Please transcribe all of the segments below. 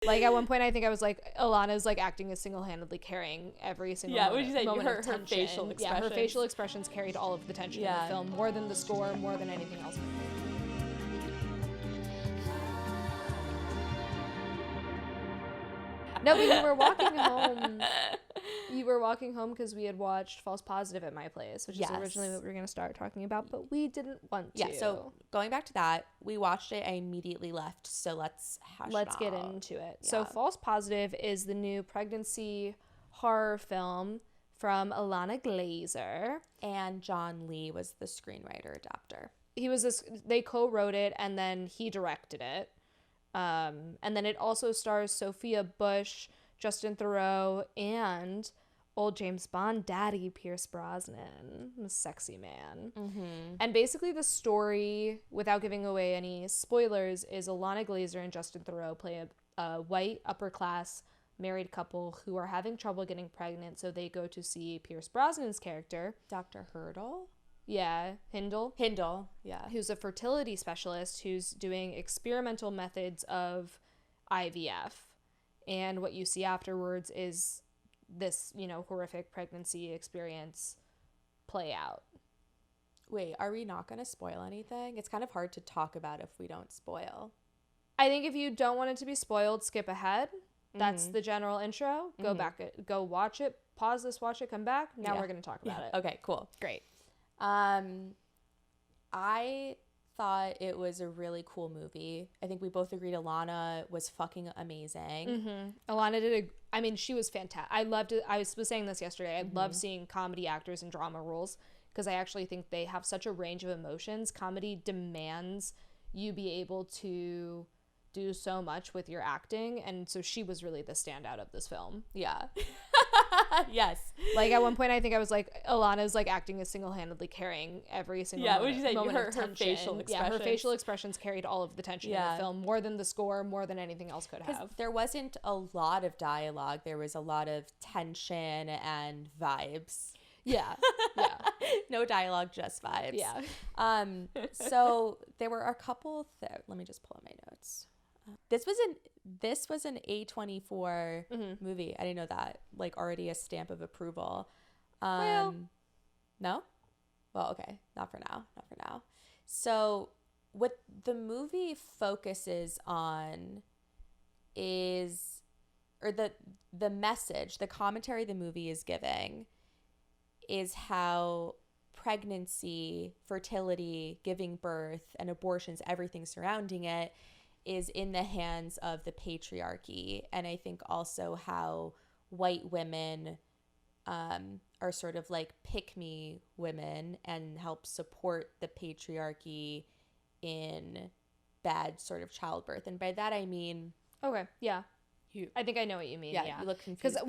Like, at one point, I think I was like, Illana's like acting as single-handedly carrying every single moment of tension. Her facial expressions. Yeah, her facial expressions carried all of the tension in the film, more than the score, more than anything else. No, but you were walking home. You were walking home because we had watched False Positive at my place, which is originally what we were going to start talking about, but we didn't want to. Yeah, so going back to that, we watched it, I immediately left, so let's get into it. Yeah. So False Positive is the new pregnancy horror film from Illana Glazer. And John Lee was the screenwriter adapter. They co-wrote it, and then he directed it. And then it also stars Sophia Bush, Justin Theroux, and old James Bond daddy Pierce Brosnan, the sexy man. Mm-hmm. And basically the story, without giving away any spoilers, is Illana Glazer and Justin Theroux play a white upper-class married couple who are having trouble getting pregnant, so they go to see Pierce Brosnan's character, Dr. Hurdle? Yeah, Hindle, yeah. Who's a fertility specialist who's doing experimental methods of IVF. And what you see afterwards is this, horrific pregnancy experience play out. Wait, are we not going to spoil anything? It's kind of hard to talk about if we don't spoil. I think if you don't want it to be spoiled, skip ahead. That's the general intro. Go back, go watch it, pause this, watch it, come back. Now we're going to talk about it. Okay, cool. Great. I thought it was a really cool movie. I think we both agreed Illana was fucking amazing. Illana she was fantastic. I loved it. I was saying this yesterday. I love seeing comedy actors in drama roles because I actually think they have such a range of emotions. Comedy demands you be able to do so much with your acting, and so she was really the standout of this film. Yeah. Yes. Like, at one point, I think I was like, Illana's like acting as single-handedly carrying every single moment of tension. Her facial expressions. Yeah, her facial expressions carried all of the tension in the film, more than the score, more than anything else could have. There wasn't a lot of dialogue. There was a lot of tension and vibes. Yeah. No dialogue, just vibes. Yeah. So there were a couple let me just pull up my notes. This was an A24 movie. I didn't know that. Like, already a stamp of approval. No? Well, okay. Not for now. So what the movie focuses on is, or the message, the commentary the movie is giving is how pregnancy, fertility, giving birth, and abortions, everything surrounding it, is in the hands of the patriarchy. And I think also how white women are sort of like pick-me women and help support the patriarchy in bad sort of childbirth. And by that I mean... Okay, yeah. I think I know what you mean. Yeah, you look confused. Because,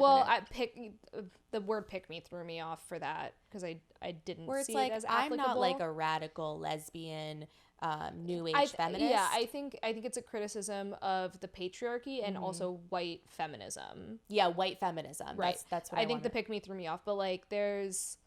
the word "pick me" threw me off for that because I didn't see it as applicable. I'm not like a radical lesbian, new age feminist. Yeah, I think it's a criticism of the patriarchy and also white feminism. Yeah, white feminism. Right. That's what I think the "pick me" threw me off, but like there's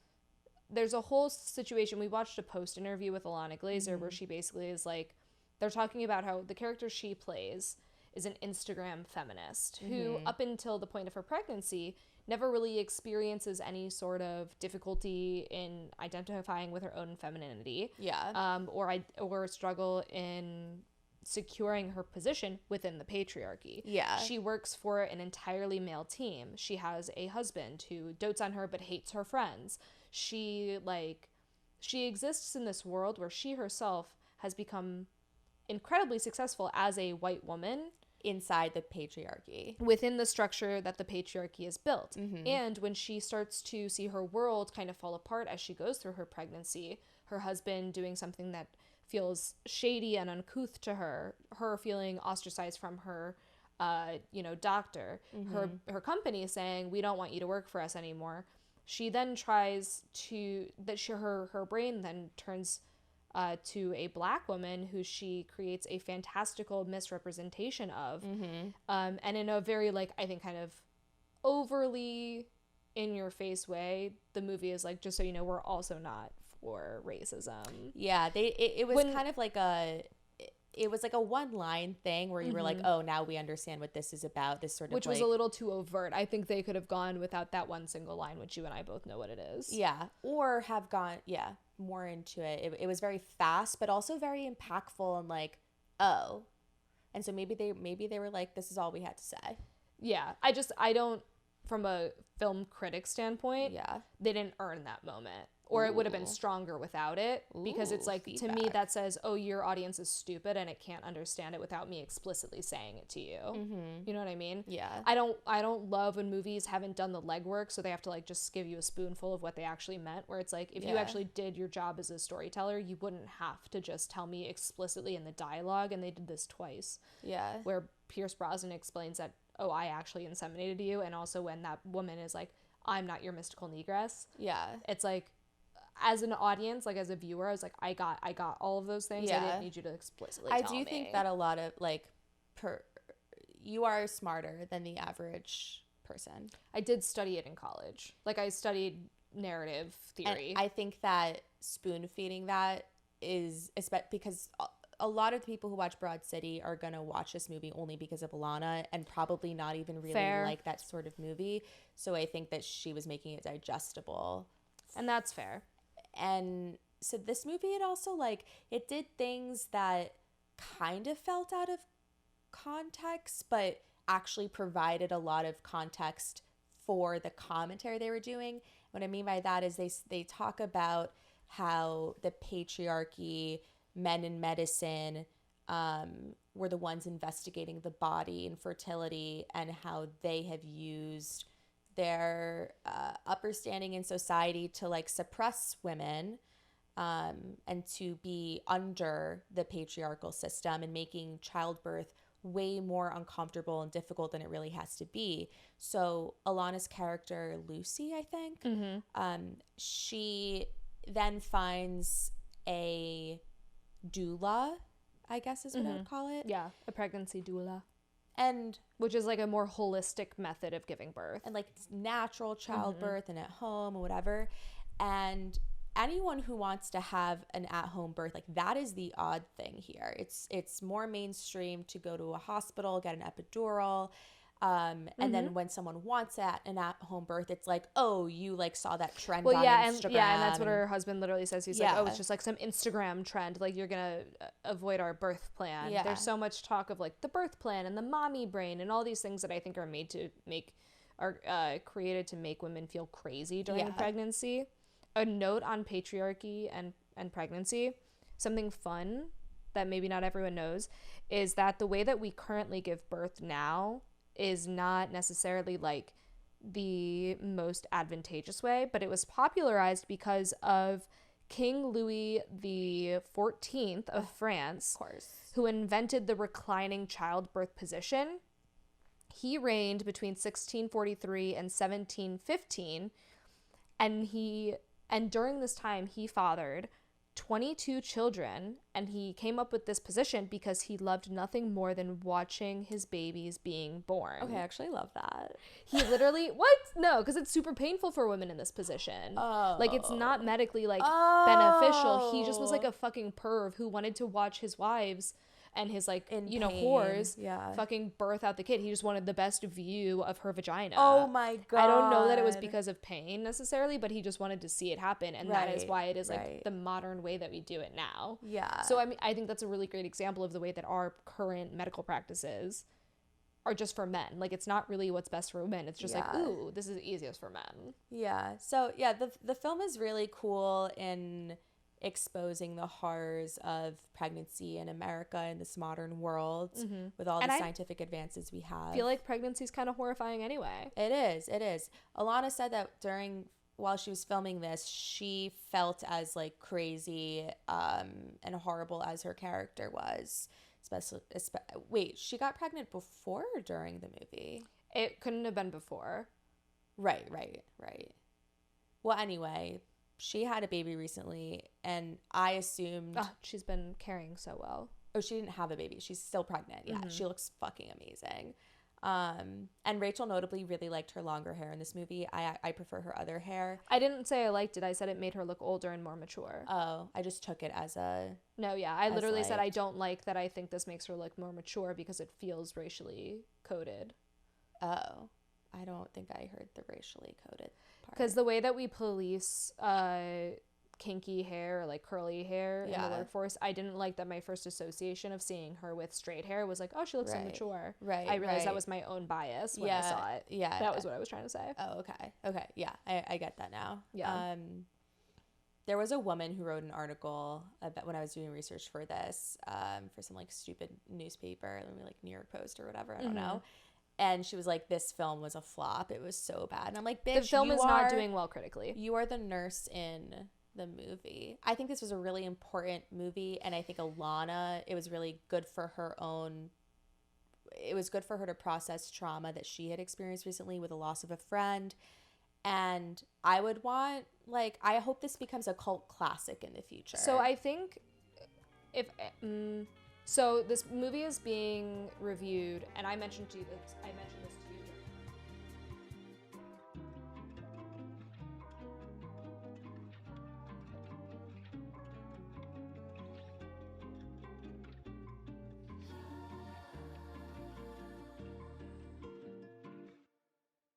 a whole situation. We watched a post interview with Illana Glazer where she basically is like, they're talking about how the character she plays is an Instagram feminist who, up until the point of her pregnancy, never really experiences any sort of difficulty in identifying with her own femininity. Yeah. Or struggle in securing her position within the patriarchy. Yeah. She works for an entirely male team. She has a husband who dotes on her but hates her friends. She exists in this world where she herself has become incredibly successful as a white woman inside the patriarchy, within the structure that the patriarchy has built. And when she starts to see her world kind of fall apart as she goes through her pregnancy, her husband doing something that feels shady and uncouth to her feeling ostracized from her doctor, her company saying, we don't want you to work for us anymore. She then tries to her brain then turns to a black woman who she creates a fantastical misrepresentation of. And in a very, like, I think kind of overly in-your-face way, the movie is like, just so you know, we're also not for racism. Yeah, it was kind of like it was like a one-line thing where you were like, oh, now we understand what this is about. This sort of which was a little too overt. I think they could have gone without that one single line, which you and I both know what it is. Yeah, or have gone more into it. It was very fast, but also very impactful and like, oh, and so maybe they were like, this is all we had to say. Yeah, I don't, from a film critic standpoint, they didn't earn that moment. Or it would have been stronger without it, because it's like, feedback. To me, that says, oh, your audience is stupid and it can't understand it without me explicitly saying it to you. You know what I mean? Yeah. I don't love when movies haven't done the legwork, so they have to like just give you a spoonful of what they actually meant, where it's like, if you actually did your job as a storyteller, you wouldn't have to just tell me explicitly in the dialogue, and they did this twice. Yeah. Where Pierce Brosnan explains that, oh, I actually inseminated you, and also when that woman is like, I'm not your mystical negress. Yeah. It's like, as an audience, like as a viewer, I was like, I got all of those things. I didn't need you to explicitly tell me. I do think that a lot of like, you are smarter than the average person. I did study it in college. Like I studied narrative theory. And I think that spoon feeding that is, because a lot of the people who watch Broad City are going to watch this movie only because of Illana, and probably not even really like that sort of movie. So I think that she was making it digestible. And that's fair. And so this movie, it also like, it did things that kind of felt out of context, but actually provided a lot of context for the commentary they were doing. What I mean by that is they talk about how the patriarchy, men in medicine, were the ones investigating the body and fertility, and how they have used their upper standing in society to like suppress women, and to be under the patriarchal system, and making childbirth way more uncomfortable and difficult than it really has to be. So Ilana's character, Lucy, I think, she then finds a doula, I guess is what I would call it. Yeah, a pregnancy doula. And which is like a more holistic method of giving birth, and like natural childbirth and at home or whatever. And anyone who wants to have an at-home birth, like that is the odd thing here. It's more mainstream to go to a hospital, get an epidural, and then when someone wants an at-home birth, it's like, oh, you like saw that trend on Instagram. And that's what her husband literally says. He's like, oh, it's just like some Instagram trend. Like, you're gonna avoid our birth plan. Yeah. There's so much talk of like the birth plan and the mommy brain and all these things that I think are created to make women feel crazy during pregnancy. A note on patriarchy and pregnancy, something fun that maybe not everyone knows, is that the way that we currently give birth now is not necessarily like the most advantageous way, but it was popularized because of King Louis the 14th of France, of course, who invented the reclining childbirth position. He reigned between 1643 and 1715, and during this time he fathered 22 children, and he came up with this position because he loved nothing more than watching his babies being born. Okay, I actually love that. He literally, what? No, because it's super painful for women in this position. Oh. Like, it's not medically, like, beneficial. He just was, like, a fucking perv who wanted to watch his wives and his, like, whores fucking birth out the kid. He just wanted the best view of her vagina. Oh my God. I don't know that it was because of pain necessarily, but he just wanted to see it happen. And that is why it is like the modern way that we do it now. Yeah. So, I mean, I think that's a really great example of the way that our current medical practices are just for men. Like, it's not really what's best for women. It's just like, ooh, this is easiest for men. Yeah. So, yeah, the film is really cool in exposing the horrors of pregnancy in America in this modern world with all the scientific advances we have. I feel like pregnancy is kind of horrifying anyway. It is. Ilana said that while she was filming this, she felt as like crazy and horrible as her character was. Wait, she got pregnant before or during the movie? It couldn't have been before. Right. Well, anyway, she had a baby recently, and I assumed... Oh, she's been carrying so well. Oh, she didn't have a baby. She's still pregnant. Yeah, she looks fucking amazing. And Rachel notably really liked her longer hair in this movie. I prefer her other hair. I didn't say I liked it. I said it made her look older and more mature. Oh, I just took it as a... No, yeah. I literally liked. said I don't like that. I think this makes her look more mature because it feels racially coded. Oh, I don't think I heard the racially coded part. Because the way that we police kinky hair or like curly hair in the workforce, I didn't like that. My first association of seeing her with straight hair was like, oh, she looks so mature. Right. I realized that was my own bias when I saw it. Yeah. That was what I was trying to say. Oh, okay. Yeah, I get that now. Yeah. There was a woman who wrote an article about when I was doing research for this, for some like stupid newspaper, like New York Post or whatever, I don't know. And she was like, this film was a flop. It was so bad. And I'm like, bitch, the film is not doing well critically. You are the nurse in the movie. I think this was a really important movie. And I think Illana, it was really good for her own... It was good for her to process trauma that she had experienced recently with the loss of a friend. And I would want, like, I hope this becomes a cult classic in the future. So I think if... So this movie is being reviewed, and I mentioned this to you